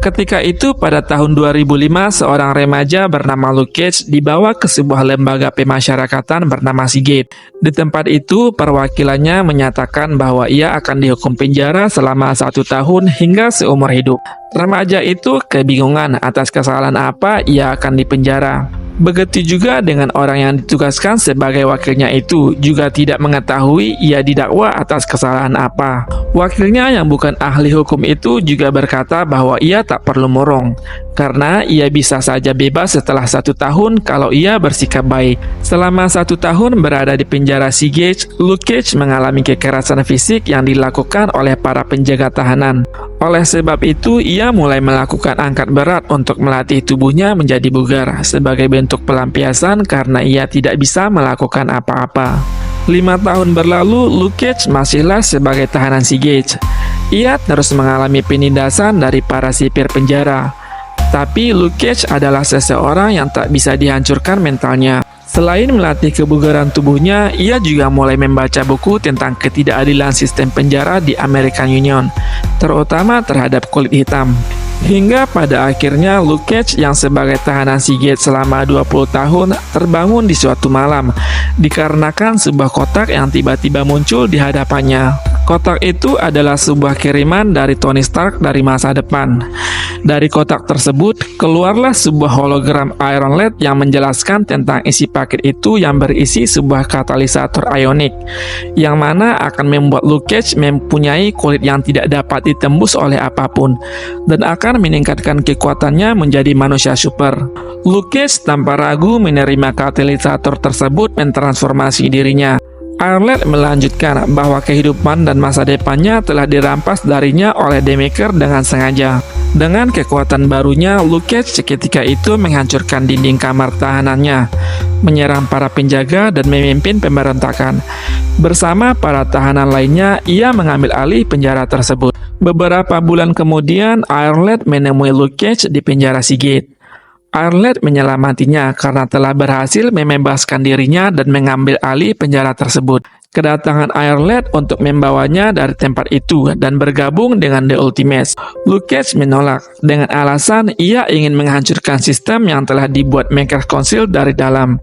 Ketika itu pada tahun 2005 seorang remaja bernama Luke Cage dibawa ke sebuah lembaga pemasyarakatan bernama Seagate. Di tempat itu perwakilannya menyatakan bahwa ia akan dihukum penjara selama 1 tahun hingga seumur hidup. Remaja itu kebingungan atas kesalahan apa ia akan dipenjara. Begitu juga dengan orang yang ditugaskan sebagai wakilnya itu juga tidak mengetahui ia didakwa atas kesalahan apa. Wakilnya yang bukan ahli hukum itu juga berkata bahwa ia tak perlu murung, karena ia bisa saja bebas setelah 1 tahun kalau ia bersikap baik. Selama 1 tahun berada di penjara Seagate, Luke Cage mengalami kekerasan fisik yang dilakukan oleh para penjaga tahanan. Oleh sebab itu, ia mulai melakukan angkat berat untuk melatih tubuhnya menjadi bugar sebagai bentuk pelampiasan karena ia tidak bisa melakukan apa-apa. 5 tahun berlalu, Luke Cage masihlah sebagai tahanan Seagate. Ia terus mengalami penindasan dari para sipir penjara. Tapi Luke Cage adalah seseorang yang tak bisa dihancurkan mentalnya. Selain melatih kebugaran tubuhnya, ia juga mulai membaca buku tentang ketidakadilan sistem penjara di American Union, terutama terhadap kulit hitam. Hingga pada akhirnya Luke Cage yang sebagai tahanan Seagate selama 20 tahun terbangun di suatu malam dikarenakan sebuah kotak yang tiba-tiba muncul di hadapannya. Kotak itu adalah sebuah kiriman dari Tony Stark dari masa depan. Dari kotak tersebut, keluarlah sebuah hologram Iron Lad yang menjelaskan tentang isi paket itu yang berisi sebuah katalisator ionik, yang mana akan membuat Luke Cage mempunyai kulit yang tidak dapat ditembus oleh apapun, dan akan meningkatkan kekuatannya menjadi manusia super. Luke Cage tanpa ragu menerima katalisator tersebut mentransformasi dirinya. Iron Lad melanjutkan bahwa kehidupan dan masa depannya telah dirampas darinya oleh Demaker dengan sengaja. Dengan kekuatan barunya, Luke Cage seketika itu menghancurkan dinding kamar tahanannya, menyerang para penjaga dan memimpin pemberontakan. Bersama para tahanan lainnya, ia mengambil alih penjara tersebut. Beberapa bulan kemudian, Iron Lad menemui Luke Cage di penjara Seagate. Iron Lad menyelamatinya karena telah berhasil membebaskan dirinya dan mengambil alih penjara tersebut. Kedatangan Iron Lad untuk membawanya dari tempat itu dan bergabung dengan The Ultimates. Luke Cage menolak dengan alasan ia ingin menghancurkan sistem yang telah dibuat Makers Council dari dalam,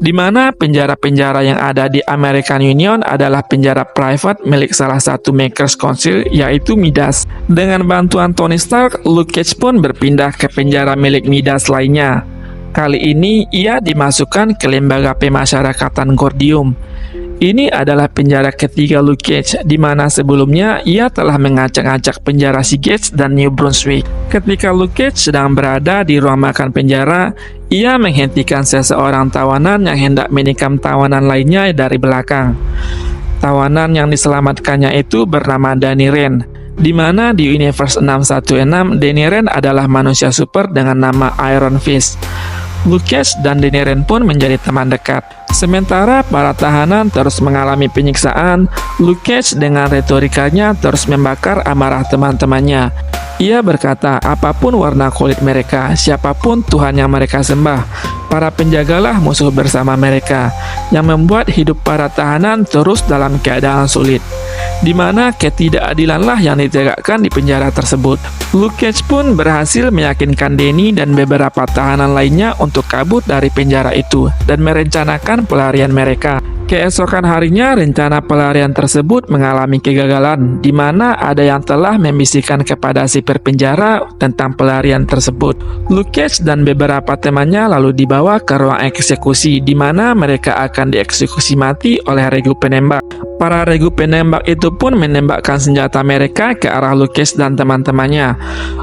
di mana penjara-penjara yang ada di American Union adalah penjara private milik salah satu Makers Council, yaitu Midas. Dengan bantuan Tony Stark, Luke Cage pun berpindah ke penjara milik Midas lainnya. Kali ini ia dimasukkan ke lembaga pemasyarakatan Gordium. Ini adalah penjara ketiga Luke Cage, di mana sebelumnya ia telah mengacak-acak penjara Seagate dan New Brunswick. Ketika Luke Cage sedang berada di ruang makan penjara, ia menghentikan seseorang tawanan yang hendak menikam tawanan lainnya dari belakang. Tawanan yang diselamatkannya itu bernama Danny Rand, di mana di Universe 616, Danny Rand adalah manusia super dengan nama Iron Fist. Luke Cage dan Danny Rand pun menjadi teman dekat. Sementara para tahanan terus mengalami penyiksaan, Luke Cage dengan retorikanya terus membakar amarah teman-temannya. Ia berkata, apapun warna kulit mereka, siapapun Tuhan yang mereka sembah, para penjagalah musuh bersama mereka, yang membuat hidup para tahanan terus dalam keadaan sulit, di mana ketidakadilanlah yang ditegakkan di penjara tersebut. Luke Cage pun berhasil meyakinkan Danny dan beberapa tahanan lainnya untuk kabur dari penjara itu dan merencanakan pelarian mereka. Keesokan harinya, rencana pelarian tersebut mengalami kegagalan, di mana ada yang telah membisikkan kepada sipir penjara tentang pelarian tersebut. Luke Cage dan beberapa temannya lalu dibawa ke ruang eksekusi, di mana mereka akan dieksekusi mati oleh regu penembak. Para regu penembak itu pun menembakkan senjata mereka ke arah Luke Cage dan teman-temannya.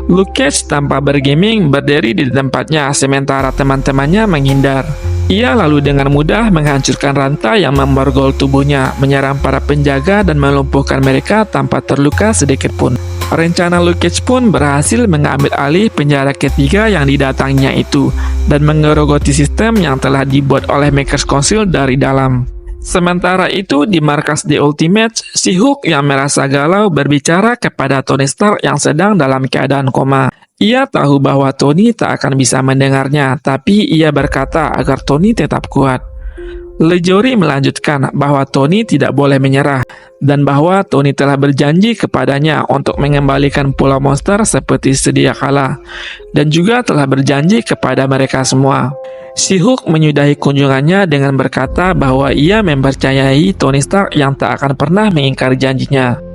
Luke Cage tanpa bergeming berdiri di tempatnya, sementara teman-temannya menghindar. Ia lalu dengan mudah menghancurkan rantai yang memborgol tubuhnya, menyerang para penjaga dan melumpuhkan mereka tanpa terluka sedikit pun. Rencana Luke Cage pun berhasil mengambil alih penjara ketiga yang didatanginya itu, dan mengerogoti sistem yang telah dibuat oleh Makers Council dari dalam. Sementara itu, di markas The Ultimates, si Hulk yang merasa galau berbicara kepada Tony Stark yang sedang dalam keadaan koma. Ia tahu bahwa Tony tak akan bisa mendengarnya, tapi ia berkata agar Tony tetap kuat. LeJohri melanjutkan bahwa Tony tidak boleh menyerah, dan bahwa Tony telah berjanji kepadanya untuk mengembalikan Pulau Monster seperti sedia kala, dan juga telah berjanji kepada mereka semua. Si-Hulk menyudahi kunjungannya dengan berkata bahwa ia mempercayai Tony Stark yang tak akan pernah mengingkari janjinya.